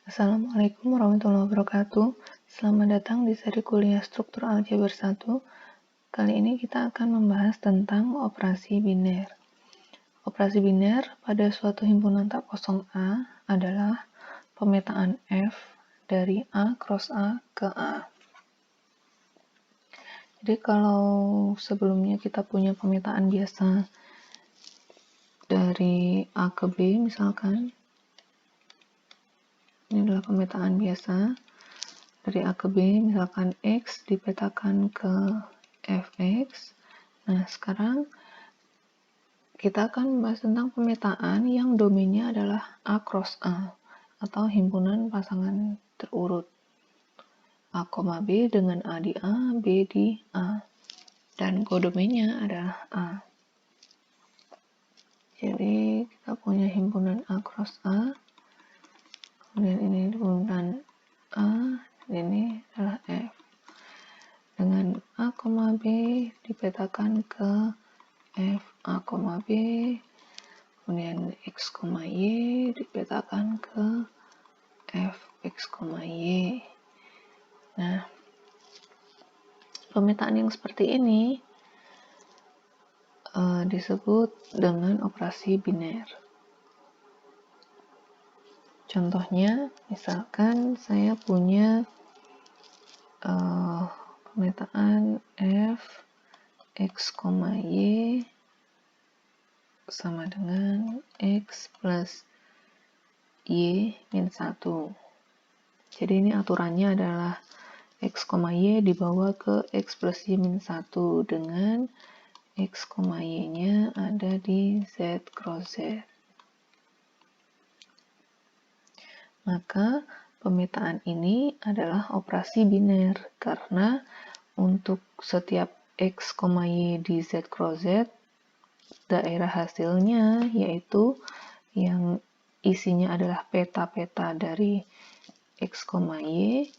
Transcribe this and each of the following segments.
Assalamualaikum warahmatullahi wabarakatuh. Selamat datang di seri kuliah Struktur Aljabar 1. Kali ini kita akan membahas tentang operasi biner. Operasi biner pada suatu himpunan tak kosong A adalah pemetaan F dari A cross A ke A. Jadi kalau sebelumnya kita punya pemetaan biasa dari A ke B misalkan, ini adalah pemetaan biasa dari A ke B, misalkan X dipetakan ke Fx. Nah, sekarang kita akan membahas tentang pemetaan yang domainnya adalah A cross A atau himpunan pasangan terurut. A, B dengan A di A, B di A. Dan kodomennya adalah A. Jadi kita punya himpunan A cross A. Kemudian ini himpunan A, ini adalah F. Dengan A, B dipetakan ke F A, B, kemudian X, Y dipetakan ke F X, Y. Nah, pemetaan yang seperti ini disebut dengan operasi biner. Contohnya, misalkan saya punya pemetaan F X, Y sama dengan X plus Y min 1. Jadi ini aturannya adalah X, Y dibawa ke X plus Y min 1 dengan X, Y-nya ada di Z cross Z. Maka pemetaan ini adalah operasi biner karena untuk setiap X, Y di Z cross Z, daerah hasilnya yaitu yang isinya adalah peta-peta dari X, Y,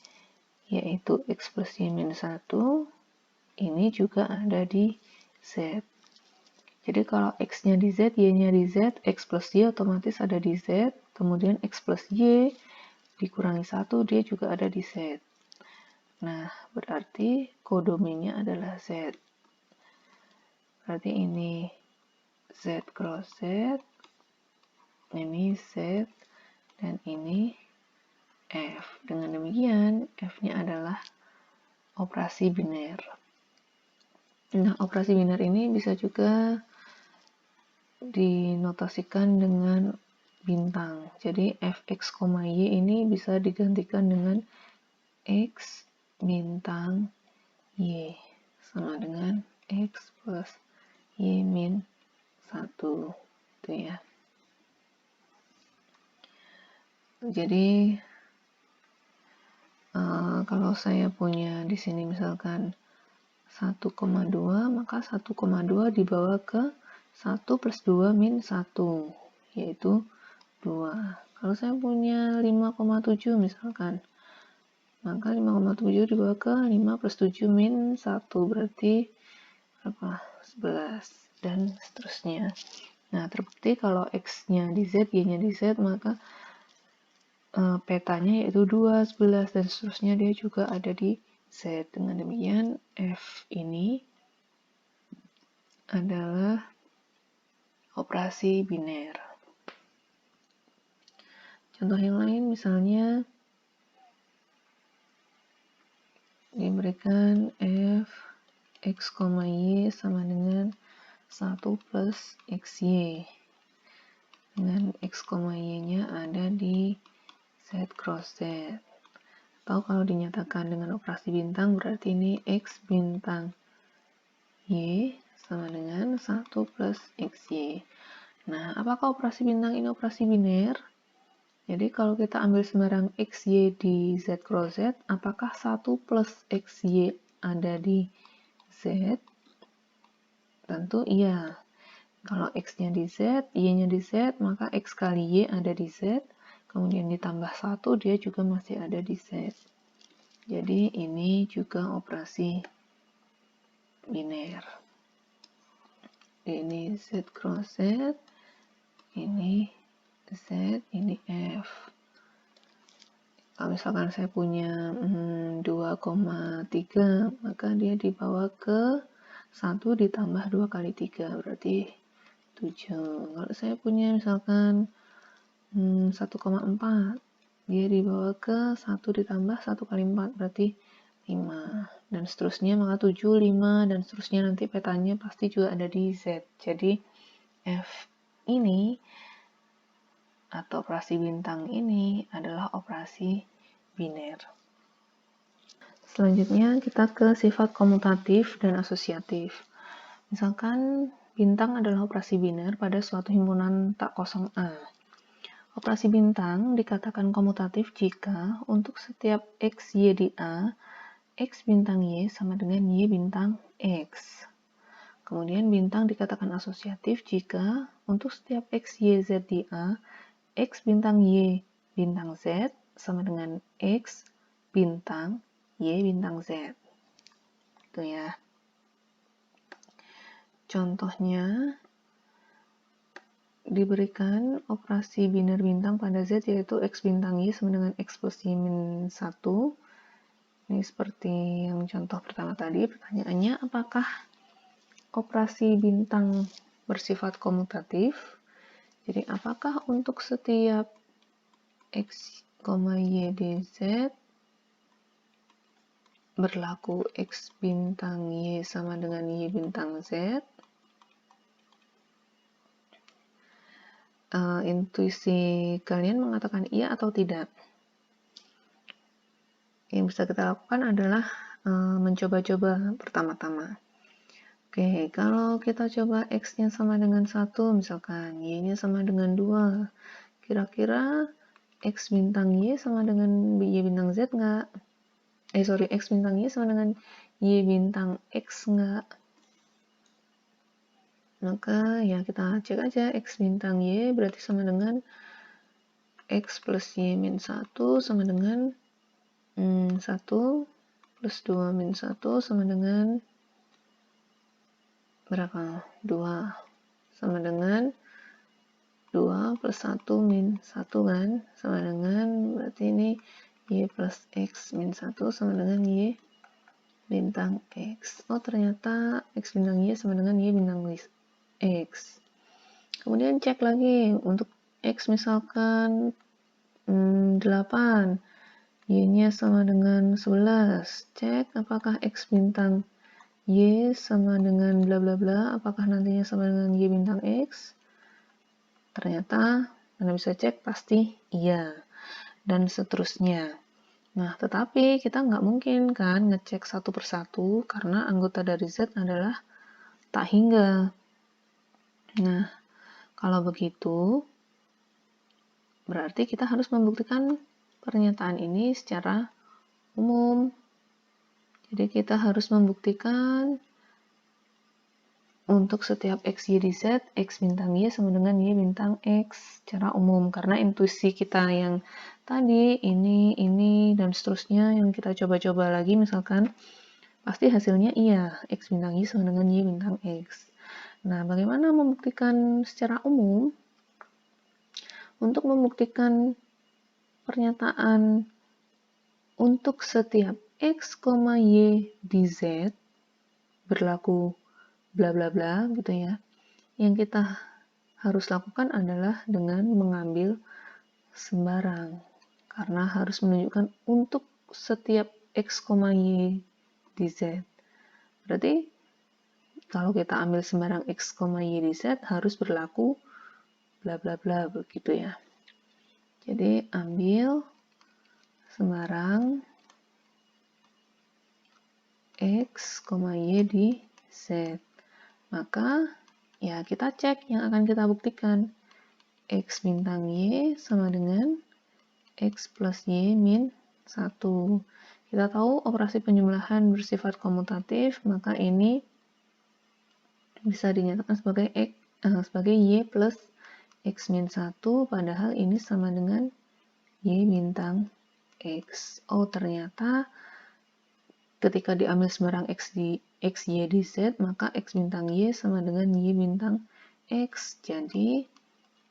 yaitu X plus Y min 1, ini juga ada di Z. Jadi kalau X-nya di Z, Y-nya di Z, X plus Y otomatis ada di Z, kemudian X plus Y dikurangi 1, dia juga ada di Z. Nah, berarti kodomennya adalah Z. Berarti ini Z cross Z, ini Z, dan ini F. Dengan demikian, F-nya adalah operasi biner. Nah, operasi biner ini bisa juga dinotasikan dengan bintang. Jadi Fx, Y ini bisa digantikan dengan X bintang Y sama dengan X plus Y min 1. Itu ya. Jadi kalau saya punya di sini misalkan 1,2, maka 1,2 dibawa ke 1 plus 2 min 1, yaitu 2. Kalau saya punya 5,7 misalkan, maka 5,7 dibawa ke 5 plus 7 min 1, berarti berapa? 11, dan seterusnya. Nah, terbukti kalau X-nya di Z, Y-nya di Z, maka petanya yaitu 2, 11, dan seterusnya dia juga ada di Z. Dengan demikian, F ini adalah operasi biner. Contoh yang lain misalnya diberikan F X, Y sama dengan 1 plus XY. Dengan X, Y-nya ada di Z cross Z. Atau kalau dinyatakan dengan operasi bintang, berarti ini X bintang Y sama dengan 1 plus XY. Nah, apakah operasi bintang ini operasi biner? Jadi kalau kita ambil sembarang XY di Z cross Z, apakah 1 plus XY ada di Z? Tentu iya. Kalau X-nya di Z, Y-nya di Z, maka X kali Y ada di Z, kemudian ditambah 1, dia juga masih ada di Z. Jadi ini juga operasi biner. Ini Z cross Z, ini Z, ini F. Kalau misalkan saya punya 2,3, maka dia dibawa ke 1 ditambah 2 kali 3, berarti 7. Kalau saya punya misalkan 1,4, dia dibawa ke 1 ditambah 1 kali 4, berarti 5. Dan seterusnya, maka 7, 5, dan seterusnya nanti petanya pasti juga ada di Z. Jadi, F ini atau operasi bintang ini adalah operasi biner. Selanjutnya kita ke sifat komutatif dan asosiatif. Misalkan bintang adalah operasi biner pada suatu himpunan tak kosong A. Operasi bintang dikatakan komutatif jika untuk setiap X, Y di A, X bintang Y sama dengan Y bintang X. Kemudian bintang dikatakan asosiatif jika untuk setiap X, Y, Z di A, X bintang Y bintang Z sama dengan X bintang Y bintang Z. Itu ya. Contohnya diberikan operasi biner bintang pada Z yaitu X bintang Y sama dengan X plus Y min 1. Ini seperti yang contoh pertama tadi. Pertanyaannya, apakah operasi bintang bersifat komutatif? Jadi apakah untuk setiap X, Y di Z berlaku X bintang Y sama dengan Y bintang Z? Intuisi kalian mengatakan iya atau tidak? Yang bisa kita lakukan adalah mencoba-coba pertama-tama. Oke, kalau kita coba X-nya sama dengan 1, misalkan Y-nya sama dengan 2, kira-kira X bintang Y sama dengan Y bintang Z nggak? X bintang Y sama dengan Y bintang X nggak? Maka ya kita cek aja X bintang Y berarti sama dengan X plus Y min 1 sama dengan 1 plus 2 min 1 sama dengan berapa? 2 sama dengan 2 plus 1 min 1 kan? Sama dengan, berarti ini Y plus X min 1 sama dengan Y bintang X. Oh, ternyata X bintang Y sama dengan Y bintang X. Kemudian cek lagi untuk X misalkan 8, Y-nya sama dengan 11. Cek apakah X bintang Y sama dengan bla bla bla, apakah nantinya sama dengan Y bintang X? Ternyata Anda bisa cek pasti iya. Dan seterusnya. Nah, tetapi kita nggak mungkin kan ngecek satu persatu karena anggota dari Z adalah tak hingga. Nah, kalau begitu, berarti kita harus membuktikan pernyataan ini secara umum. Jadi kita harus membuktikan untuk setiap X, Y di Z, X bintang Y sama dengan Y bintang X secara umum. Karena intuisi kita yang tadi, ini, dan seterusnya yang kita coba-coba lagi misalkan, pasti hasilnya iya, X bintang Y sama dengan Y bintang X. Nah, bagaimana membuktikan secara umum? Untuk membuktikan pernyataan untuk setiap X, Y di Z berlaku bla bla bla gitu ya. Yang kita harus lakukan adalah dengan mengambil sembarang. Karena harus menunjukkan untuk setiap X, Y di Z. Berarti kalau kita ambil sembarang X, Y di Z harus berlaku bla bla bla begitu ya. Jadi ambil sembarang X, Y di Z. Maka ya kita cek yang akan kita buktikan. X bintang Y sama dengan X plus Y min 1. Kita tahu operasi penjumlahan bersifat komutatif, maka ini bisa dinyatakan sebagai Y plus X min 1, padahal ini sama dengan Y bintang X. Oh, ternyata ketika diambil sembarang X, Y di Z, maka X bintang Y sama dengan Y bintang X. Jadi,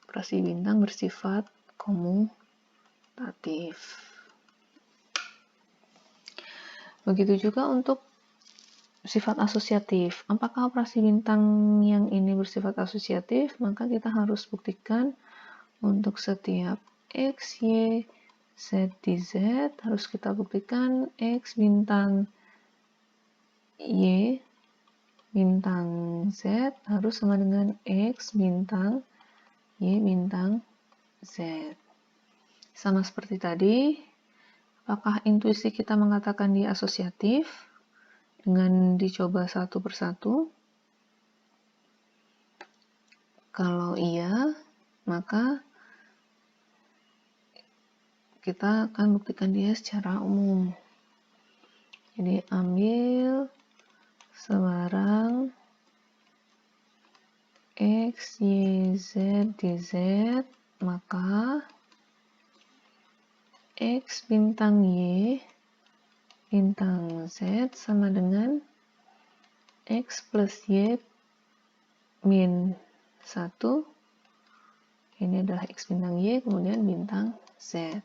operasi bintang bersifat komutatif. Begitu juga untuk sifat asosiatif. Apakah operasi bintang yang ini bersifat asosiatif? Maka kita harus buktikan untuk setiap X, Y, Z di Z, harus kita buktikan X bintang Y bintang Z harus sama dengan X bintang Y bintang Z. Sama seperti tadi, apakah intuisi kita mengatakan dia asosiatif? Dengan dicoba satu persatu. Kalau iya, maka kita akan buktikan dia secara umum. Jadi ambil sebarang X, Y, Z di Z, maka X bintang Y bintang Z sama dengan X plus Y min 1. Ini adalah X bintang Y, kemudian bintang Z.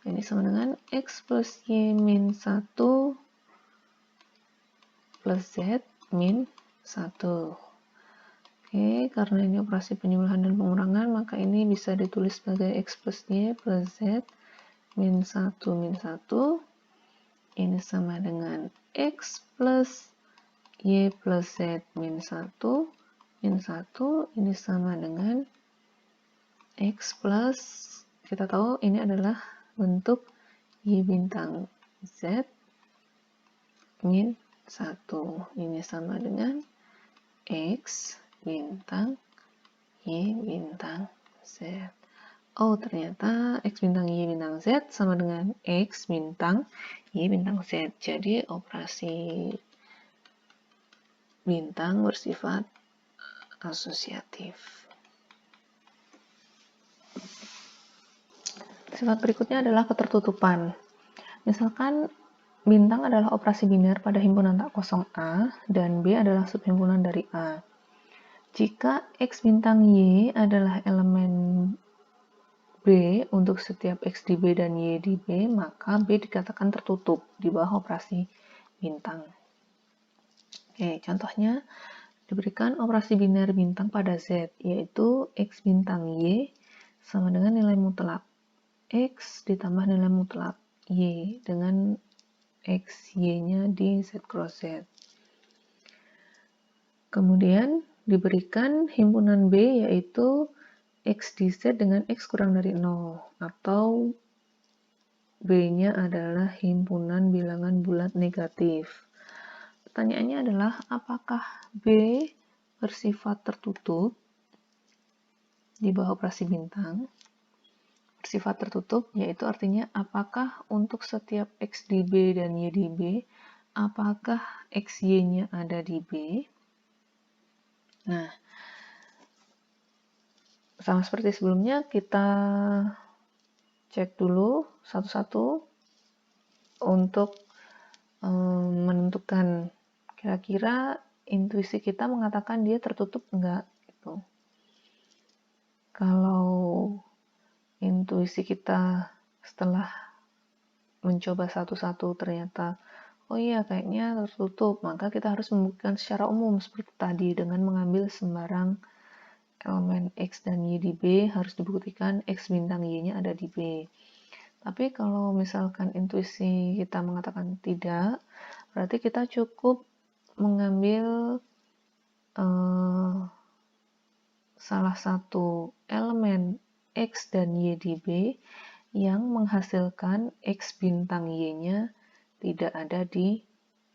Ini sama dengan X plus Y min 1 plus Z min 1. Oke, karena ini operasi penjumlahan dan pengurangan, maka ini bisa ditulis sebagai X plus Y plus Z min 1 min 1. Ini sama dengan X plus Y plus Z min 1 min 1. Ini sama dengan X plus, kita tahu ini adalah bentuk Y bintang Z min 1. Ini sama dengan X bintang Y bintang Z. Oh, ternyata X bintang Y bintang Z sama dengan X bintang Y bintang Z. Jadi operasi bintang bersifat asosiatif. Sifat berikutnya adalah ketertutupan. Misalkan bintang adalah operasi biner pada himpunan tak kosong A dan B adalah subhimpunan dari A. Jika X bintang Y adalah elemen B untuk setiap X di B dan Y di B, maka B dikatakan tertutup di bawah operasi bintang. Oke, contohnya diberikan operasi biner bintang pada Z, yaitu X bintang Y sama dengan nilai mutlak X ditambah nilai mutlak Y dengan X, Y-nya di Z cross Z. Kemudian diberikan himpunan B yaitu X di Z dengan X kurang dari 0, atau B-nya adalah himpunan bilangan bulat negatif. Pertanyaannya adalah apakah B bersifat tertutup di bawah operasi bintang? Bersifat tertutup yaitu artinya apakah untuk setiap X di B dan Y di B, apakah X, Y-nya ada di B? Nah, sama seperti sebelumnya, kita cek dulu satu-satu untuk menentukan kira-kira intuisi kita mengatakan dia tertutup enggak gitu. Kalau intuisi kita setelah mencoba satu-satu ternyata oh iya kayaknya tertutup, maka kita harus membuktikan secara umum seperti tadi dengan mengambil sembarang elemen X dan Y di B, harus dibuktikan X bintang Y-nya ada di B. Tapi kalau misalkan intuisi kita mengatakan tidak, berarti kita cukup mengambil salah satu elemen X dan Y di B yang menghasilkan X bintang Y-nya tidak ada di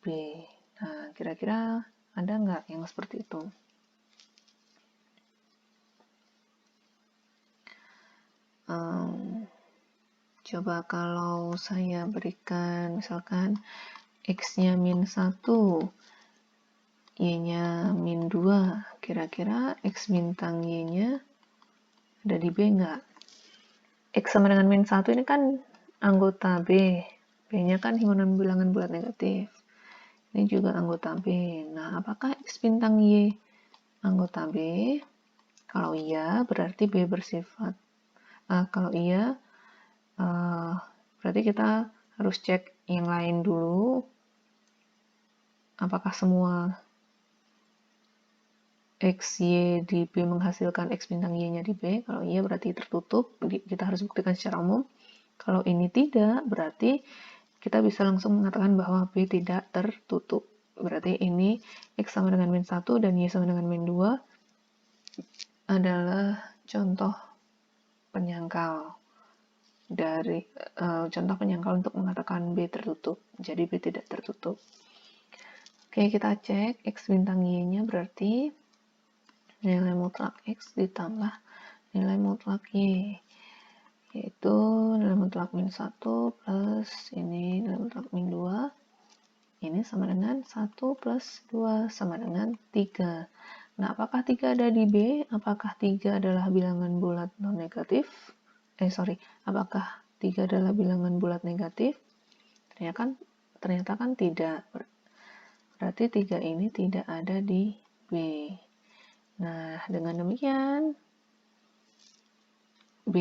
B. Nah, kira-kira ada nggak yang seperti itu? Coba kalau saya berikan misalkan X-nya min 1, Y-nya min 2, kira-kira X bintang Y-nya ada di B nggak? X sama dengan min 1 ini kan anggota B, B-nya kan himpunan bilangan bulat negatif. Ini juga anggota B. Nah, apakah X bintang Y anggota B? Kalau iya, berarti B bersifat. Kalau iya, berarti kita harus cek yang lain dulu, apakah semua X, Y di B menghasilkan X bintang Y-nya di B. Kalau iya berarti tertutup, kita harus buktikan secara umum. Kalau ini tidak, berarti kita bisa langsung mengatakan bahwa B tidak tertutup. Berarti ini X sama dengan min 1 dan Y sama dengan min 2 adalah contoh penyangkal untuk mengatakan B tertutup. Jadi B tidak tertutup. Oke, kita cek X bintang Y-nya berarti nilai mutlak X ditambah nilai mutlak Y, yaitu nilai mutlak min 1 plus ini nilai mutlak min 2, ini sama dengan 1 plus 2 sama dengan 3. Nah, apakah 3 ada di B? Apakah 3 adalah bilangan bulat non-negatif? Apakah 3 adalah bilangan bulat negatif? Ternyata kan tidak. Berarti 3 ini tidak ada di B. Nah, dengan demikian B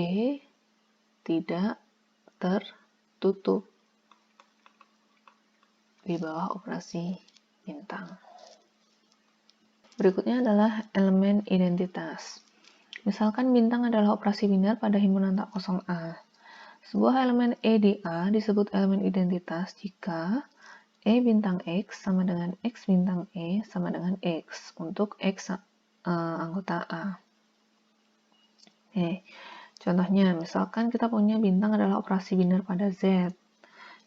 tidak tertutup di bawah operasi bintang. Berikutnya adalah elemen identitas. Misalkan bintang adalah operasi biner pada himpunan tak kosong A. Sebuah elemen E di A disebut elemen identitas jika E bintang X sama dengan X bintang E sama dengan X untuk X anggota A. Contohnya, misalkan kita punya bintang adalah operasi biner pada Z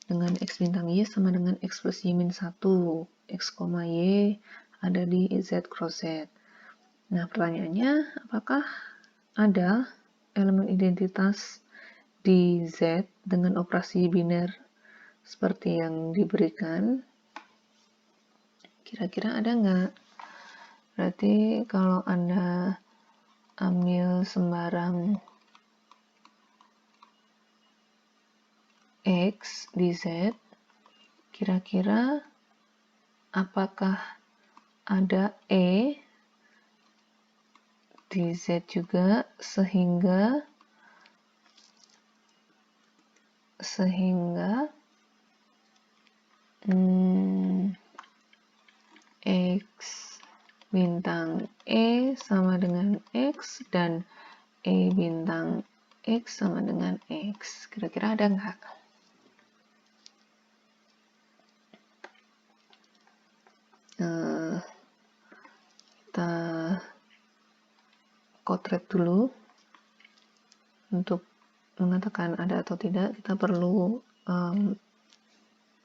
dengan X bintang Y sama dengan X plus Y min 1, X, Y ada di Z cross Z. Nah, pertanyaannya, apakah ada elemen identitas di Z dengan operasi biner seperti yang diberikan? Kira-kira ada nggak? Berarti kalau Anda ambil sembarang X di Z, kira-kira apakah ada E di Z juga sehingga X bintang E sama dengan X dan E bintang X sama dengan X. Kira-kira ada nggak? Kita kotret dulu. Untuk mengatakan ada atau tidak, kita perlu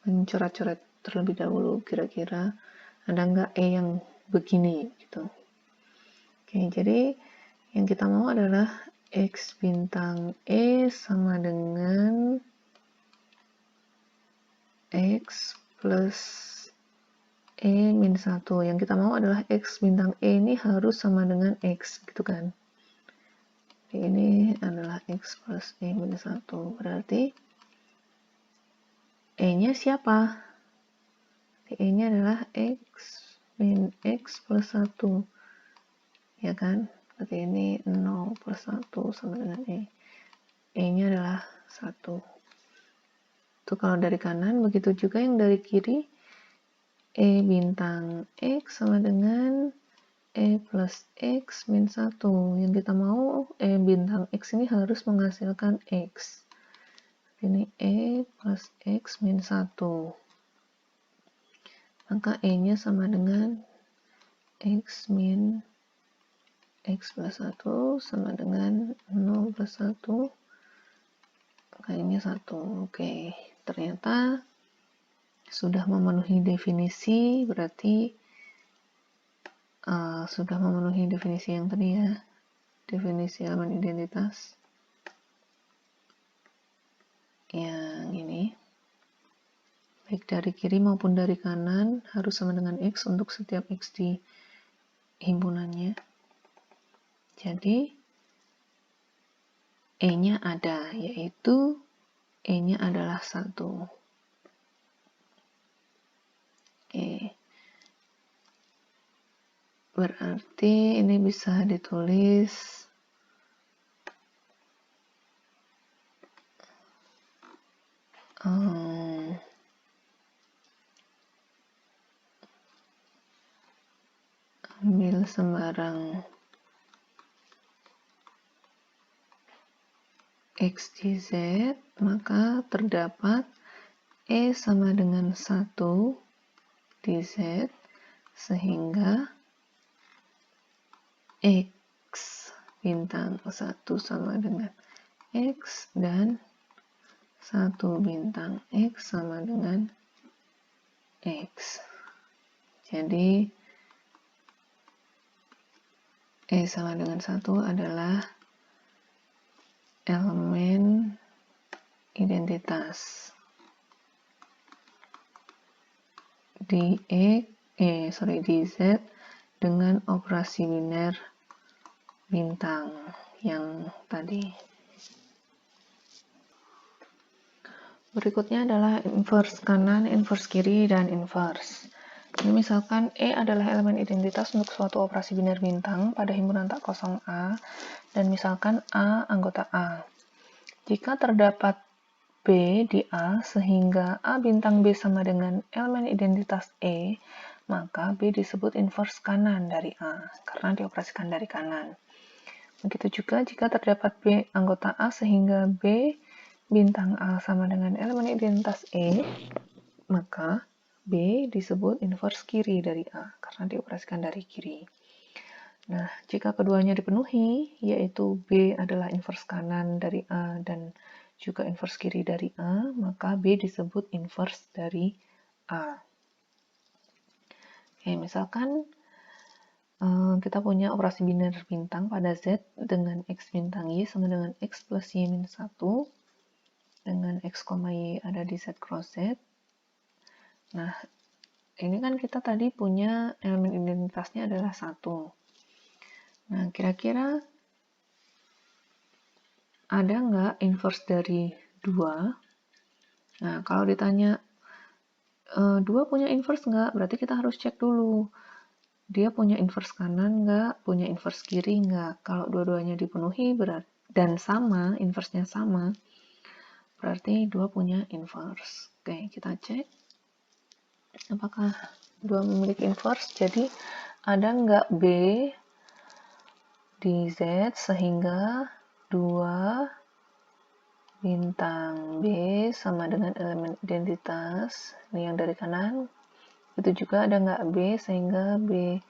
mencoret-coret terlebih dahulu. Kira-kira ada nggak E yang begini gitu. Oke, jadi yang kita mau adalah X bintang E sama dengan X plus E min 1. Yang kita mau adalah X bintang E ini harus sama dengan X, gitu kan. Jadi ini adalah X plus E min 1. Berarti E-nya siapa? E-nya adalah X min X plus 1. Ya kan? Berarti ini 0 plus 1 sama dengan E. E-nya adalah 1. Itu kalau dari kanan, begitu juga yang dari kiri. E bintang X sama dengan E plus X min 1. Yang kita mau E bintang X ini harus menghasilkan X. Ini E plus X min 1. Maka E-nya sama dengan X min X plus 1 sama dengan 0 plus 1. Maka ini 1. Oke, ternyata sudah memenuhi definisi, berarti sudah memenuhi definisi yang tadi ya, definisi elemen identitas yang ini, baik dari kiri maupun dari kanan harus sama dengan X untuk setiap X di himpunannya. Jadi E-nya ada, yaitu E-nya adalah 1. Berarti ini bisa ditulis sembarang X di Z, maka terdapat E sama dengan 1 di Z, sehingga X bintang 1 sama dengan X dan 1 bintang X sama dengan X. Jadi E sama dengan 1 adalah elemen identitas di di Z dengan operasi biner bintang yang tadi. Berikutnya adalah inverse kanan, inverse kiri, dan inverse. Ini misalkan E adalah elemen identitas untuk suatu operasi biner bintang pada himpunan tak kosong A, dan misalkan A anggota A. Jika terdapat B di A sehingga A bintang B sama dengan elemen identitas E, maka B disebut inverse kanan dari A, karena dioperasikan dari kanan. Begitu juga jika terdapat B anggota A sehingga B bintang A sama dengan elemen identitas E, maka B disebut inverse kiri dari A, karena dioperasikan dari kiri. Nah, jika keduanya dipenuhi, yaitu B adalah inverse kanan dari A dan juga inverse kiri dari A, maka B disebut inverse dari A. Oke, misalkan kita punya operasi biner bintang pada Z dengan X bintang Y sama dengan X plus Y min 1, dengan X, Y ada di Z cross Z. Nah, ini kan kita tadi punya elemen identitasnya adalah 1. Nah, kira-kira ada nggak inverse dari 2? Nah, kalau ditanya 2 punya inverse nggak? Berarti kita harus cek dulu. Dia punya inverse kanan nggak? Punya inverse kiri nggak? Kalau dua-duanya dipenuhi dan sama, inverse-nya sama, berarti 2 punya inverse. Oke, kita cek. Apakah 2 memiliki inverse? Jadi ada nggak B di Z sehingga 2 bintang B sama dengan elemen identitas, ini yang dari kanan. Itu juga ada nggak B sehingga B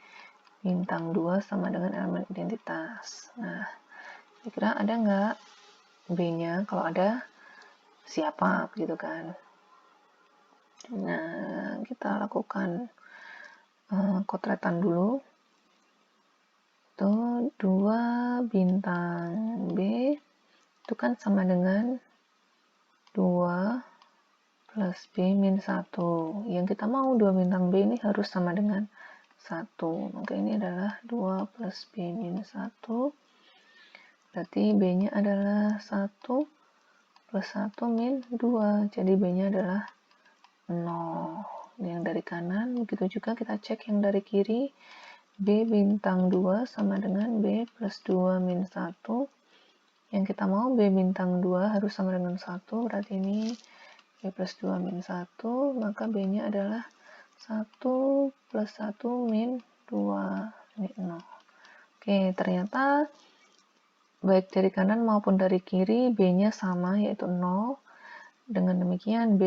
bintang 2 sama dengan elemen identitas. Nah, kira-kira ada nggak B-nya? Kalau ada, siapa gitu kan. Nah, kita lakukan kotretan dulu. Tuh, 2 bintang B itu kan sama dengan 2 plus B min 1. Yang kita mau 2 bintang B ini harus sama dengan 1. Maka ini adalah 2 plus B min 1. Berarti B-nya adalah 1 plus 1 min 2. Jadi B-nya adalah 0. Ini yang dari kanan. Begitu juga kita cek yang dari kiri. B bintang 2 sama dengan B plus 2 min 1. Yang kita mau B bintang 2 harus sama dengan 1. Berarti ini B plus 2 min 1. Maka B-nya adalah 1 plus 1 min 2. Ini 0. Oke, ternyata baik dari kanan maupun dari kiri B-nya sama, yaitu 0. Dengan demikian B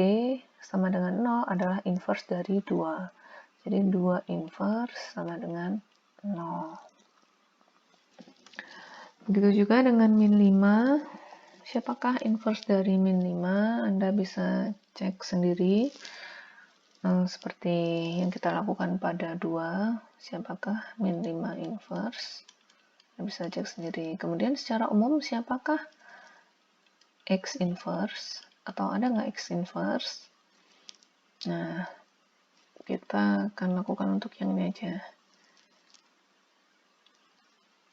sama dengan 0 adalah inverse dari 2. Jadi 2 inverse sama dengan 0. Begitu juga dengan min 5. Siapakah inverse dari min 5? Anda bisa cek sendiri. Seperti yang kita lakukan pada 2. Siapakah min 5 inverse? Anda bisa cek sendiri. Kemudian secara umum siapakah X inverse? Atau ada nggak X inverse? Nah, kita akan lakukan untuk yang ini aja.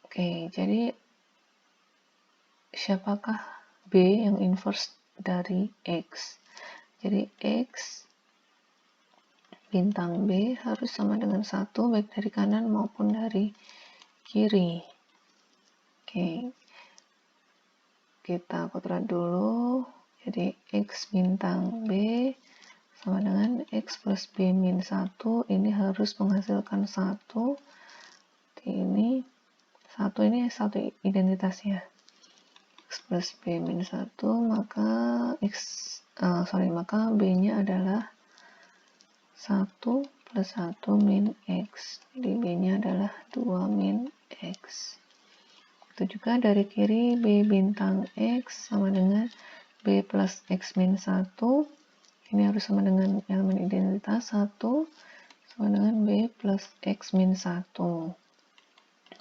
Oke, jadi siapakah B yang inverse dari X? Jadi X bintang B harus sama dengan 1 baik dari kanan maupun dari kiri. Oke, kita kodrat dulu. Jadi X bintang B sama dengan X plus B min 1. Ini harus menghasilkan 1 ini satu identitasnya. X plus B min 1, maka maka B-nya adalah 1 plus 1 min X. Jadi B-nya adalah 2 min X. Itu juga dari kiri B bintang X sama dengan B plus X min 1. Ini harus sama dengan elemen identitas 1 sama dengan B plus X min 1.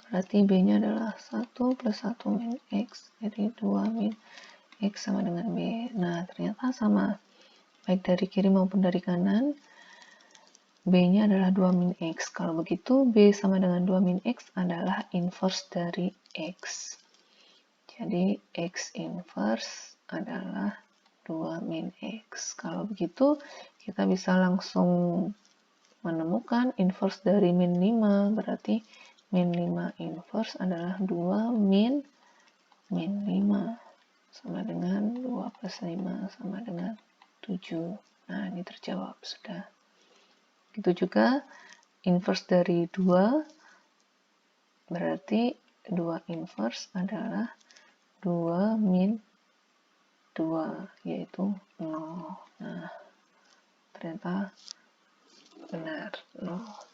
Berarti B-nya adalah 1 plus 1 min X. Jadi 2 min X sama dengan B. Nah, ternyata sama. Baik dari kiri maupun dari kanan. B-nya adalah 2 min X. Kalau begitu, B sama dengan 2 min X adalah inverse dari X. Jadi, X inverse adalah 2 min X. Kalau begitu, kita bisa langsung menemukan inverse dari min 5. Berarti, min 5 inverse adalah 2 min 5 sama dengan 2 plus 5 sama dengan 7. Nah, ini terjawab sudah. Itu juga inverse dari 2 berarti 2 inverse adalah 2 min 2 yaitu 0. Nah, ternyata benar 0.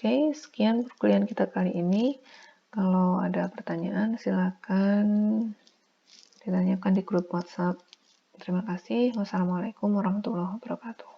Oke, sekian perkuliahan kita kali ini. Kalau ada pertanyaan, silakan ditanyakan di grup WhatsApp. Terima kasih. Wassalamualaikum warahmatullahi wabarakatuh.